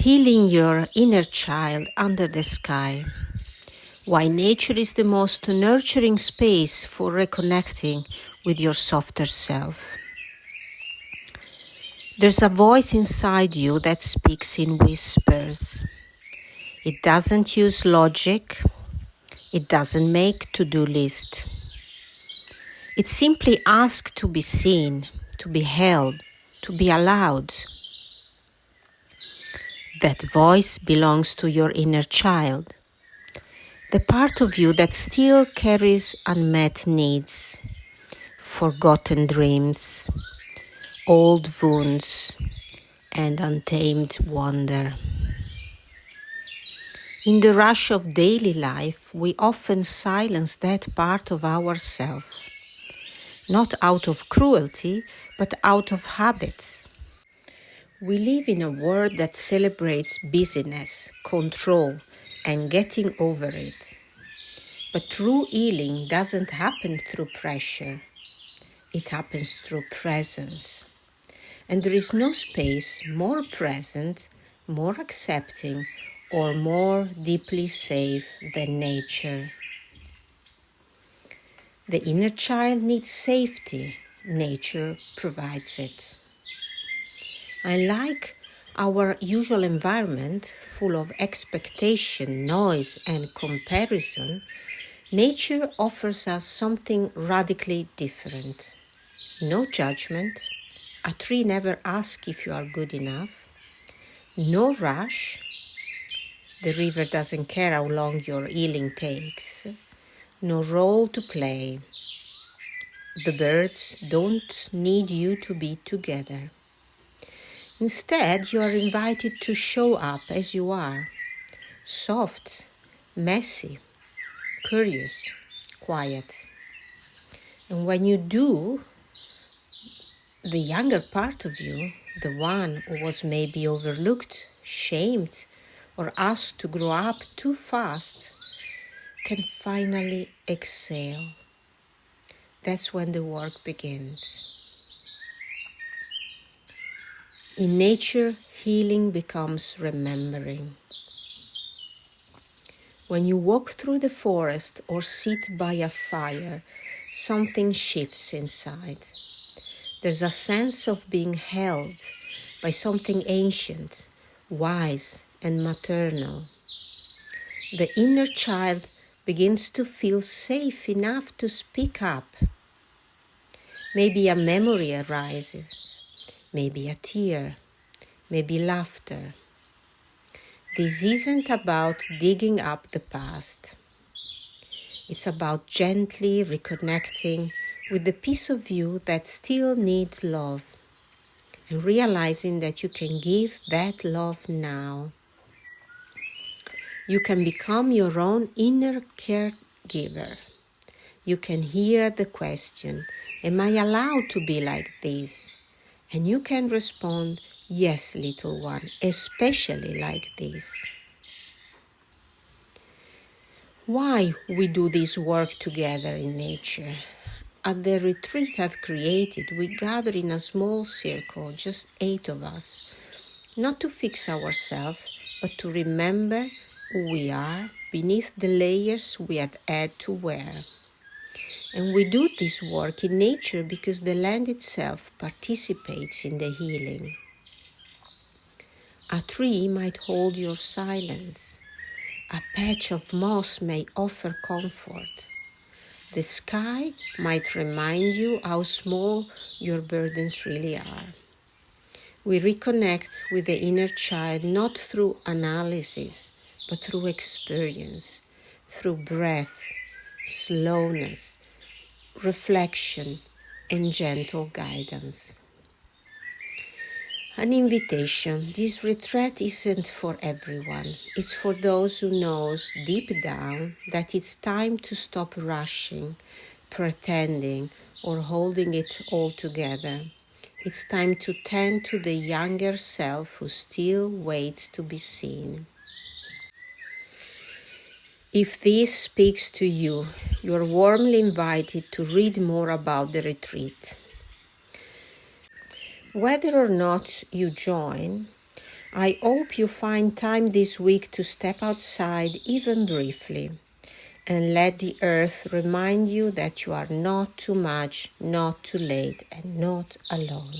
Healing your inner child under the sky. Why nature is the most nurturing space for reconnecting with your softer self. There's a voice inside you that speaks in whispers. It doesn't use logic. It doesn't make to-do lists. It simply asks to be seen, to be held, to be allowed. That voice belongs to your inner child, the part of you that still carries unmet needs, forgotten dreams, old wounds, and untamed wonder. In the rush of daily life, we often silence that part of ourselves, not out of cruelty, but out of habits. We live in a world that celebrates busyness, control, and getting over it. But true healing doesn't happen through pressure. It happens through presence. And there is no space more present, more accepting, or more deeply safe than nature. The inner child needs safety. Nature provides it. Unlike our usual environment, full of expectation, noise, and comparison, nature offers us something radically different. No judgment. A tree never asks if you are good enough. No rush. The river doesn't care how long your healing takes. No role to play. The birds don't need you to be together. Instead, you are invited to show up as you are, soft, messy, curious, quiet. And when you do, the younger part of you, the one who was maybe overlooked, shamed, or asked to grow up too fast, can finally exhale. That's when the work begins. In nature, healing becomes remembering. When you walk through the forest or sit by a fire, something shifts inside. There's a sense of being held by something ancient, wise, and maternal. The inner child begins to feel safe enough to speak up. Maybe a memory arises. Maybe a tear, maybe laughter. This isn't about digging up the past. It's about gently reconnecting with the piece of you that still needs love and realizing that you can give that love now. You can become your own inner caregiver. You can hear the question, am I allowed to be like this? And you can respond, yes, little one, especially like this. Why we do this work together in nature? At the retreat I've created, we gather in a small circle, just 8 of us, not to fix ourselves, but to remember who we are beneath the layers we have had to wear. And we do this work in nature because the land itself participates in the healing. A tree might hold your silence. A patch of moss may offer comfort. The sky might remind you how small your burdens really are. We reconnect with the inner child not through analysis, but through experience, through breath, slowness, reflection, and gentle guidance. An invitation. This retreat isn't for everyone. It's for those who knows deep down that it's time to stop rushing, pretending, or holding it all together. It's time to tend to the younger self who still waits to be seen. If this speaks to you, you're warmly invited to read more about the retreat. Whether or not you join, I hope you find time this week to step outside even briefly and let the earth remind you that you are not too much, not too late, and not alone.